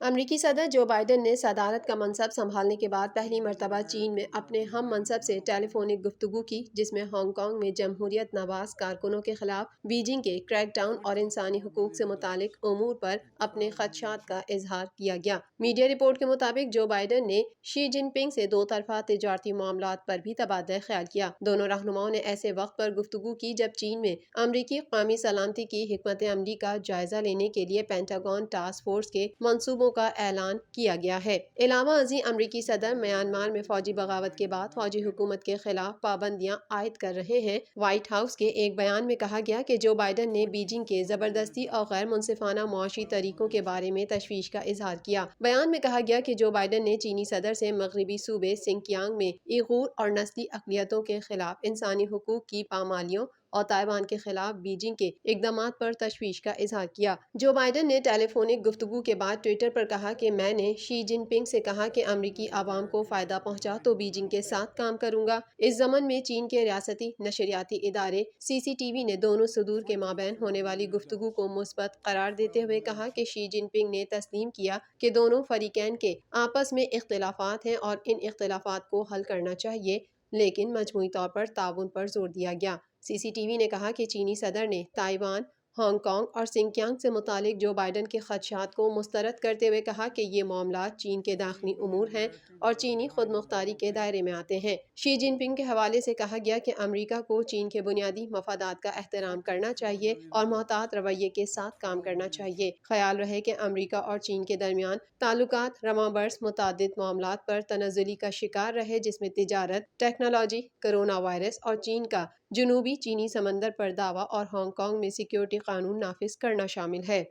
امریکی صدر Joe Biden نے صدارت کا منصب سنبھالنے کے بعد پہلی مرتبہ چین میں اپنے ہم منصب سے ٹیلی فونک گفتگو کی، جس میں ہانگ کانگ میں جمہوریت نواز کارکنوں کے خلاف بیجنگ کے کریک ڈاؤن اور انسانی حقوق سے متعلق امور پر اپنے خدشات کا اظہار کیا گیا۔ میڈیا رپورٹ کے مطابق جو بائیڈن نے شی جن پنگ سے دو طرفہ تجارتی معاملات پر بھی تبادلہ خیال کیا۔ دونوں رہنماؤں نے ایسے وقت پر گفتگو کی جب چین میں امریکی قومی سلامتی کی حکمت عملی کا جائزہ لینے کے لیے پینٹاگون ٹاسک فورس کے منصوبوں کا اعلان کیا گیا ہے۔ علاوہ ازیں امریکی صدر میانمار میں فوجی بغاوت کے بعد فوجی حکومت کے خلاف پابندیاں عائد کر رہے ہیں۔ وائٹ ہاؤس کے ایک بیان میں کہا گیا کہ جو بائیڈن نے بیجنگ کے زبردستی اور غیر منصفانہ معاشی طریقوں کے بارے میں تشویش کا اظہار کیا۔ بیان میں کہا گیا کہ جو بائیڈن نے چینی صدر سے مغربی صوبے سنکیانگ میں ایغور اور نسلی اقلیتوں کے خلاف انسانی حقوق کی پامالیوں اور تائیوان کے خلاف بیجنگ کے اقدامات پر تشویش کا اظہار کیا۔ جو بائیڈن نے ٹیلی فونک گفتگو کے بعد ٹویٹر پر کہا کہ میں نے شی جن پنگ سے کہا کہ امریکی عوام کو فائدہ پہنچا تو بیجنگ کے ساتھ کام کروں گا۔ اس ضمن میں چین کے ریاستی نشریاتی ادارے CCTV نے دونوں صدور کے مابین ہونے والی گفتگو کو مثبت قرار دیتے ہوئے کہا کہ شی جن پنگ نے تسلیم کیا کہ دونوں فریقین کے آپس میں اختلافات ہیں اور ان اختلافات کو حل کرنا چاہیے، لیکن مجموعی طور پر تعاون پر زور دیا گیا۔ CCTV نے کہا کہ چینی صدر نے تائیوان، ہانگ کانگ اور سنکیانگ سے متعلق جو بائیڈن کے خدشات کو مسترد کرتے ہوئے کہا کہ یہ معاملات چین کے داخلی امور ہیں اور چینی خود مختاری کے دائرے میں آتے ہیں۔ شی جن پنگ کے حوالے سے کہا گیا کہ امریکہ کو چین کے بنیادی مفادات کا احترام کرنا چاہیے اور محتاط رویے کے ساتھ کام کرنا چاہیے۔ خیال رہے کہ امریکہ اور چین کے درمیان تعلقات رواں برس متعدد معاملات پر تنزلی کا شکار رہے، جس میں تجارت، ٹیکنالوجی، کرونا وائرس اور چین کا جنوبی چینی سمندر پر دعویٰ اور ہانگ کانگ میں سیکیورٹی قانون نافذ کرنا شامل ہے۔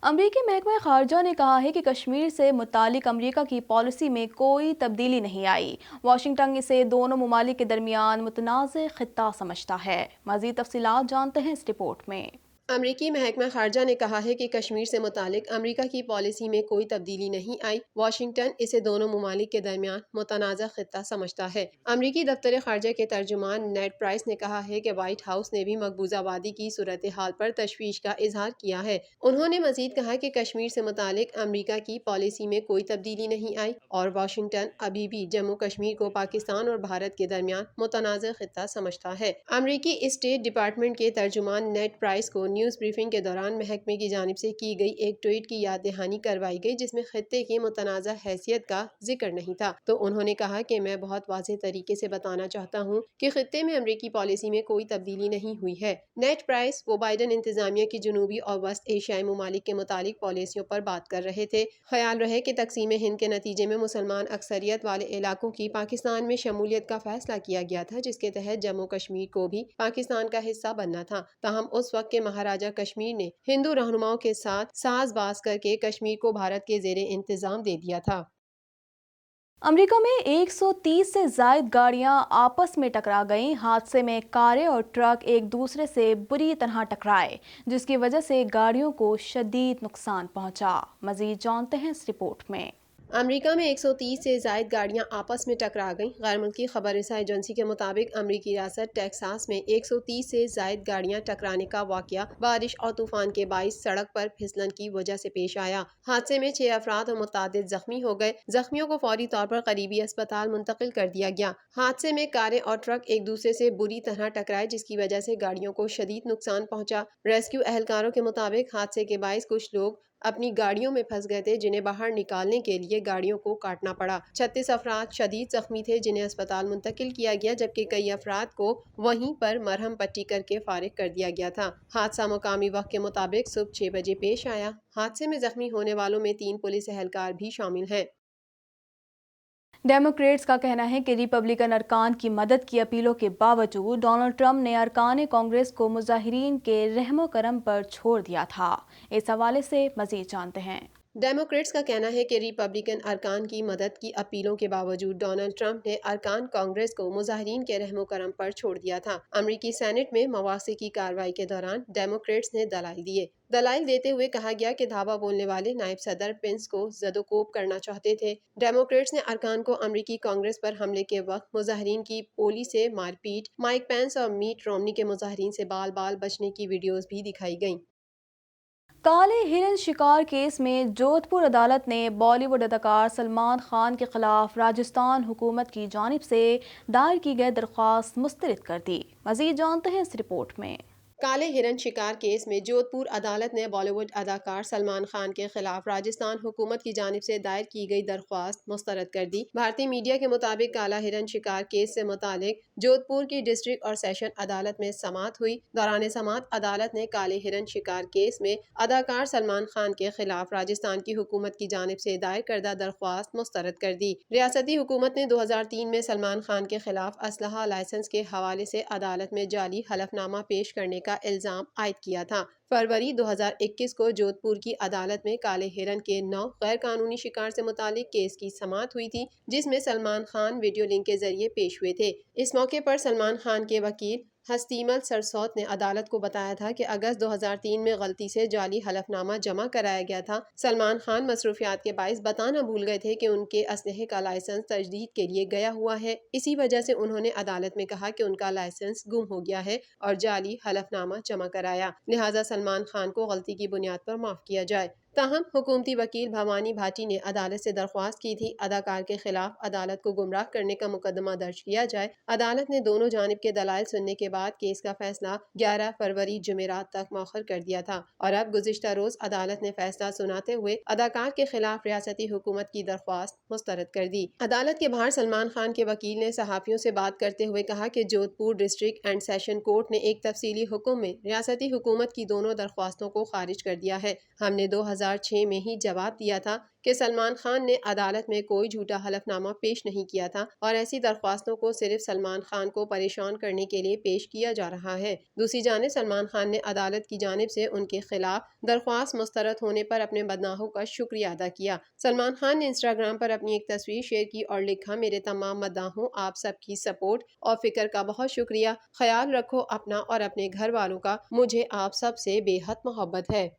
امریکی محکمہ خارجہ نے کہا ہے کہ کشمیر سے متعلق امریکہ کی پالیسی میں کوئی تبدیلی نہیں آئی۔ واشنگٹن اسے دونوں ممالک کے درمیان متنازع خطہ سمجھتا ہے۔ مزید تفصیلات جانتے ہیں اس رپورٹ میں۔ امریکی محکمہ خارجہ نے کہا ہے کہ کشمیر سے متعلق امریکہ کی پالیسی میں کوئی تبدیلی نہیں آئی۔ واشنگٹن اسے دونوں ممالک کے درمیان متنازع خطہ سمجھتا ہے۔ امریکی دفتر خارجہ کے ترجمان نیڈ پرائس نے کہا ہے کہ وائٹ ہاؤس نے بھی مقبوضہ وادی کی صورتحال پر تشویش کا اظہار کیا ہے۔ انہوں نے مزید کہا کہ کشمیر سے متعلق امریکہ کی پالیسی میں کوئی تبدیلی نہیں آئی اور واشنگٹن ابھی بھی جموں کشمیر کو پاکستان اور بھارت کے درمیان متنازع خطہ سمجھتا ہے۔ امریکی اسٹیٹ ڈپارٹمنٹ کے ترجمان نیڈ پرائس کو نیوز بریفنگ کے دوران محکمے کی جانب سے کی گئی ایک ٹویٹ کی یاد دہانی کروائی گئی، جس میں خطے کی متنازع حیثیت کا ذکر نہیں تھا، تو انہوں نے کہا کہ میں بہت واضح طریقے سے بتانا چاہتا ہوں کہ خطے میں امریکی پالیسی میں کوئی تبدیلی نہیں ہوئی ہے۔ نیڈ پرائس وہ بائیڈن انتظامیہ کی جنوبی اور وسط ایشیائی ممالک کے متعلق پالیسیوں پر بات کر رہے تھے۔ خیال رہے کہ تقسیم ہند کے نتیجے میں مسلمان اکثریت والے علاقوں کی پاکستان میں شمولیت کا فیصلہ کیا گیا تھا، جس کے تحت جموں کشمیر کو بھی پاکستان کا حصہ بننا تھا، تاہم اس وقت کے مہاراجہ کشمیر نے ہندو رہنماؤں کے ساتھ ساز باز کر کے کشمیر کو بھارت کے زیر انتظام دے دیا تھا۔ امریکہ میں 130 سے زائد گاڑیاں آپس میں ٹکرا گئیں۔ حادثے میں کاریں اور ٹرک ایک دوسرے سے بری طرح ٹکرائے، جس کی وجہ سے گاڑیوں کو شدید نقصان پہنچا۔ مزید جانتے ہیں اس رپورٹ میں۔ امریکہ میں 130 سے زائد گاڑیاں آپس میں ٹکرا گئیں۔ غیر ملکی خبر رساں ایجنسی کے مطابق امریکی ریاست ٹیکساس میں 130 سے زائد گاڑیاں ٹکرانے کا واقعہ بارش اور طوفان کے باعث سڑک پر پھسلن کی وجہ سے پیش آیا۔ حادثے میں 6 افراد اور متعدد زخمی ہو گئے۔ زخمیوں کو فوری طور پر قریبی اسپتال منتقل کر دیا گیا۔ حادثے میں کاریں اور ٹرک ایک دوسرے سے بری طرح ٹکرائے، جس کی وجہ سے گاڑیوں کو شدید نقصان پہنچا۔ ریسکیو اہلکاروں کے مطابق حادثے کے باعث کچھ لوگ اپنی گاڑیوں میں پھنس گئے تھے، جنہیں باہر نکالنے کے لیے گاڑیوں کو کاٹنا پڑا۔ 36 افراد شدید زخمی تھے، جنہیں اسپتال منتقل کیا گیا، جبکہ کئی افراد کو وہیں پر مرہم پٹی کر کے فارغ کر دیا گیا تھا۔ حادثہ مقامی وقت کے مطابق صبح 6 بجے پیش آیا۔ حادثے میں زخمی ہونے والوں میں 3 پولیس اہلکار بھی شامل ہیں۔ ڈیموکریٹس کا کہنا ہے کہ ریپبلکن ارکان کی مدد کی اپیلوں کے باوجود ڈونلڈ ٹرمپ نے ارکان کانگریس کو مظاہرین کے رحم و کرم پر چھوڑ دیا تھا۔ اس حوالے سے مزید جانتے ہیں۔ ڈیموکریٹس کا کہنا ہے کہ ریپبلکن ارکان کی مدد کی اپیلوں کے باوجود ڈونلڈ ٹرمپ نے ارکان کانگریس کو مظاہرین کے رحم و کرم پر چھوڑ دیا تھا۔ امریکی سینٹ میں مواخذے کی کارروائی کے دوران ڈیموکریٹس نے دلائل دیے۔ دلائل دیتے ہوئے کہا گیا کہ دھاوا بولنے والے نائب صدر پنس کو زد و کوب کرنا چاہتے تھے۔ ڈیموکریٹس نے ارکان کو امریکی کانگریس پر حملے کے وقت مظاہرین کی پولی سے مار پیٹ، مائک پینس اور میٹ رومنی کے مظاہرین سے بال بال بچنے کی ویڈیوز بھی دکھائی گئیں۔ کالے ہرن شکار کیس میں جودھ پور عدالت نے بالی ووڈ اداکار سلمان خان کے خلاف راجستھان حکومت کی جانب سے دائر کی گئی درخواست مسترد کر دی۔ مزید جانتے ہیں اس رپورٹ میں۔ کالے ہرن شکار کیس میں جودھ پور عدالت نے بالی ووڈ اداکار سلمان خان کے خلاف راجستھان حکومت کی جانب سے دائر کی گئی درخواست مسترد کر دی۔ بھارتی میڈیا کے مطابق کالا ہرن شکار کیس سے متعلق جودھ پور کی ڈسٹرکٹ اور سیشن عدالت میں سماعت ہوئی۔ دوران سماعت عدالت نے کالے ہرن شکار کیس میں اداکار سلمان خان کے خلاف راجستھان کی حکومت کی جانب سے دائر کردہ درخواست مسترد کر دی۔ ریاستی حکومت نے 2003 میں سلمان خان کے خلاف اسلحہ لائسنس کے حوالے سے عدالت میں جعلی حلف نامہ پیش کرنے کا الزام عائد کیا تھا۔ فروری 2021 کو جودھ پور کی عدالت میں کالے ہرن کے 9 غیر قانونی شکار سے متعلق کیس کی سماعت ہوئی تھی، جس میں سلمان خان ویڈیو لنک کے ذریعے پیش ہوئے تھے۔ اس موقع پر سلمان خان کے وکیل ہستیمل سرسوت نے عدالت کو بتایا تھا کہ اگست 2003 میں غلطی سے جعلی حلف نامہ جمع کرایا گیا تھا۔ سلمان خان مصروفیات کے باعث بتانا بھول گئے تھے کہ ان کے اسلحے کا لائسنس تجدید کے لیے گیا ہوا ہے، اسی وجہ سے انہوں نے عدالت میں کہا کہ ان کا لائسنس گم ہو گیا ہے اور جعلی حلف نامہ جمع کرایا، لہٰذا سلمان خان کو غلطی کی بنیاد پر معاف کیا جائے۔ تاہم حکومتی وکیل بھوانی بھاٹی نے عدالت سے درخواست کی تھی اداکار کے خلاف عدالت کو گمراہ کرنے کا مقدمہ درج کیا جائے۔ عدالت نے دونوں جانب کے دلائل سننے کے بعد کیس کا فیصلہ 11 فروری جمعرات تک مؤخر کر دیا تھا، اور اب گزشتہ روز عدالت نے فیصلہ سناتے ہوئے اداکار کے خلاف ریاستی حکومت کی درخواست مسترد کر دی۔ عدالت کے باہر سلمان خان کے وکیل نے صحافیوں سے بات کرتے ہوئے کہا کہ جودھ پور ڈسٹرکٹ اینڈ سیشن کورٹ نے ایک تفصیلی حکم میں ریاستی حکومت کی دونوں درخواستوں کو خارج کر دیا ہے۔ ہم نے 2006 میں ہی جواب دیا تھا کہ سلمان خان نے عدالت میں کوئی جھوٹا حلف نامہ پیش نہیں کیا تھا اور ایسی درخواستوں کو صرف سلمان خان کو پریشان کرنے کے لیے پیش کیا جا رہا ہے۔ دوسری جانب سلمان خان نے عدالت کی جانب سے ان کے خلاف درخواست مسترد ہونے پر اپنے بدناہوں کا شکریہ ادا کیا۔ سلمان خان نے انسٹاگرام پر اپنی ایک تصویر شیئر کی اور لکھا، میرے تمام مداحوں، آپ سب کی سپورٹ اور فکر کا بہت شکریہ، خیال رکھو اپنا اور اپنے گھر والوں کا، مجھے آپ سب سے بے حد محبت ہے۔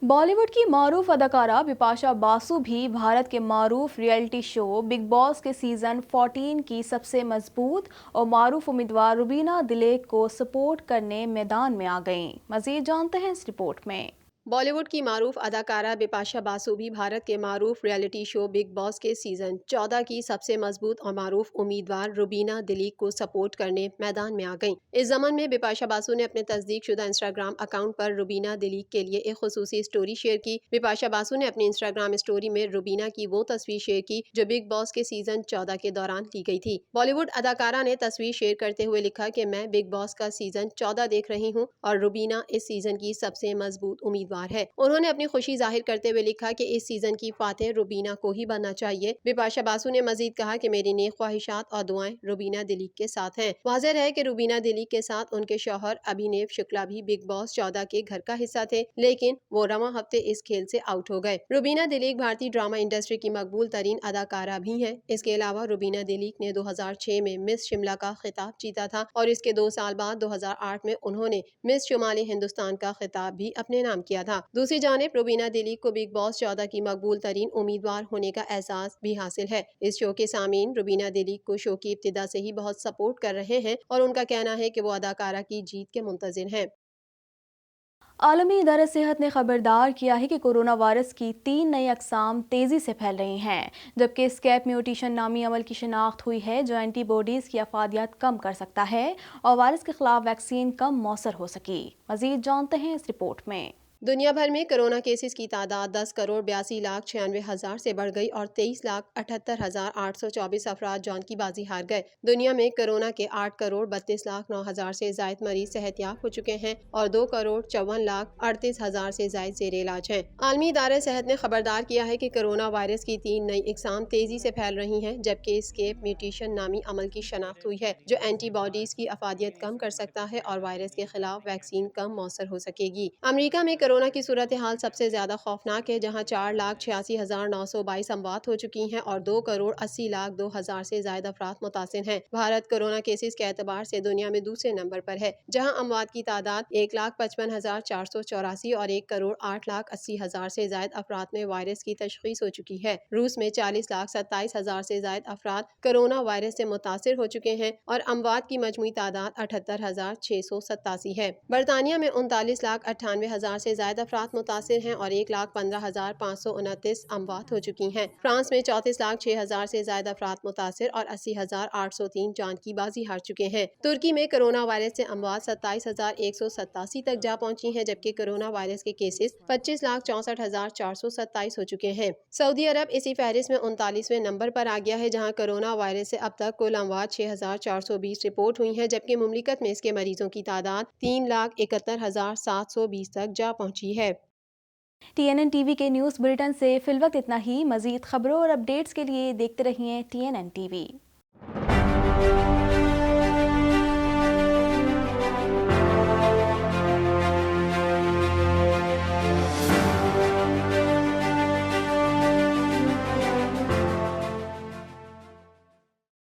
بالی ووڈ کی معروف اداکارہ بپاشا باسو بھی بھارت کے معروف ریئلٹی شو بگ باس کے سیزن 14 کی سب سے مضبوط اور معروف امیدوار روبینہ دلیک کو سپورٹ کرنے میدان میں آ گئیں۔ مزید جانتے ہیں اس رپورٹ میں۔ بالی ووڈ کی معروف اداکارہ بپاشا باسو بھی بھارت کے معروف ریئلٹی شو بگ باس کے سیزن 14 کی سب سے مضبوط اور معروف امیدوار روبینہ دلیک کو سپورٹ کرنے میدان میں آ گئیں۔ اس ضمن میں بپاشا باسو نے اپنے تصدیق شدہ انسٹاگرام اکاؤنٹ پر روبینہ دلیک کے لیے ایک خصوصی سٹوری شیئر کی۔ بپاشا باسو نے اپنی انسٹاگرام سٹوری میں روبینہ کی وہ تصویر شیئر کی جو بگ باس کے سیزن 14 کے دوران لی گئی تھی۔ بالی ووڈ اداکارہ نے تصویر شیئر کرتے ہوئے لکھا کہ میں بگ باس کا سیزن 14 دیکھ رہی ہوں اور روبینہ اس سیزن کی سب سے مضبوط امیدوار ہے۔ انہوں نے اپنی خوشی ظاہر کرتے ہوئے لکھا کہ اس سیزن کی فاتح روبینہ کو ہی بننا چاہیے۔ بپاشا باسو نے مزید کہا کہ میری نیک خواہشات اور دعائیں روبینہ دلیک کے ساتھ ہیں۔ واضح رہے کہ روبینہ دلیک کے ساتھ ان کے شوہر ابھینیو شکلا بھی بگ باس 14 کے گھر کا حصہ تھے، لیکن وہ رواں ہفتے اس کھیل سے آؤٹ ہو گئے۔ روبینہ دلیک بھارتی ڈرامہ انڈسٹری کی مقبول ترین اداکارہ بھی ہیں۔ اس کے علاوہ روبینہ دلیک نے 2006 میں مس شملہ کا خطاب جیتا تھا اور اس کے 2 سال بعد 2008 میں انہوں نے مس شمالی ہندوستان کا خطاب بھی اپنے نام کیا تھا۔ دوسری جانب روبینہ دلیک کو بگ باس 14 کی مقبول ترین امیدوار ہونے کا اعزاز بھی حاصل ہے۔ اس شو کے سامعین روبینہ دلیک کو شو کی ابتدا سے ہی بہت سپورٹ کر رہے ہیں اور ان کا کہنا ہے کہ وہ اداکارہ کی جیت کے منتظر ہیں۔ عالمی ادارہ صحت نے خبردار کیا ہے کہ کورونا وائرس کی 3 نئی اقسام تیزی سے پھیل رہی ہیں، جبکہ اسکیپ میوٹیشن نامی عمل کی شناخت ہوئی ہے جو اینٹی باڈیز کی افادیت کم کر سکتا ہے اور وائرس کے خلاف ویکسین کم مؤثر ہو سکی۔ مزید جانتے ہیں اس رپورٹ میں۔ دنیا بھر میں کرونا کیسز کی تعداد 10,82,96,000 سے بڑھ گئی اور 23,78,824 افراد جان کی بازی ہار گئے۔ دنیا میں کرونا کے 8,32,09,000 سے زائد مریض صحت یاب ہو چکے ہیں اور 2,54,38,000 سے زائد زیر علاج ہیں۔ عالمی ادارہ صحت نے خبردار کیا ہے کہ کرونا وائرس کی 3 نئی اقسام تیزی سے پھیل رہی ہیں، جبکہ اسکیپ میوٹیشن نامی عمل کی شناخت ہوئی ہے جو اینٹی باڈیز کی افادیت کم کر سکتا ہے اور وائرس کے خلاف ویکسین کم مؤثر ہو سکے گی۔ امریکہ میں کورونا کی صورتحال سب سے زیادہ خوفناک ہے، جہاں 4,86,922 اموات ہو چکی ہیں اور 2,80,02,000 سے زائد افراد متاثر ہیں۔ بھارت کورونا کیسز کے اعتبار سے دنیا میں دوسرے نمبر پر ہے، جہاں اموات کی تعداد 1,55,484 اور 1,08,80,000 سے زائد افراد میں وائرس کی تشخیص ہو چکی ہے۔ روس میں 40,27,000 سے زائد افراد کورونا وائرس سے متاثر ہو چکے ہیں اور اموات کی مجموعی تعداد 78,687 ہے۔ برطانیہ میں 39,98,000 سے زائد زائد افراد متاثر ہیں اور 1,15,529 اموات ہو چکی ہیں۔ فرانس میں 34,06,000 سے زائد افراد متاثر اور 80,803 جان کی بازی ہار چکے ہیں۔ ترکی میں کرونا وائرس سے اموات 27,187 تک جا پہنچی ہیں، جبکہ کرونا وائرس کے کیسز 25,64,427 ہو چکے ہیں۔ سعودی عرب اسی فہرست میں 39ویں نمبر پر آ گیا ہے، جہاں کرونا وائرس سے اب تک کل اموات 6,420 رپورٹ ہوئی ہیں، جبکہ مملکت میں اس کے مریضوں کی تعداد 3,71,720 تک جا پہنچی ہے۔ TNN ٹی وی کے نیوز بلیٹن سے فی الوقت اتنا ہی۔ مزید خبروں اور اپڈیٹس کے لیے دیکھتے رہیے TNN ٹی وی۔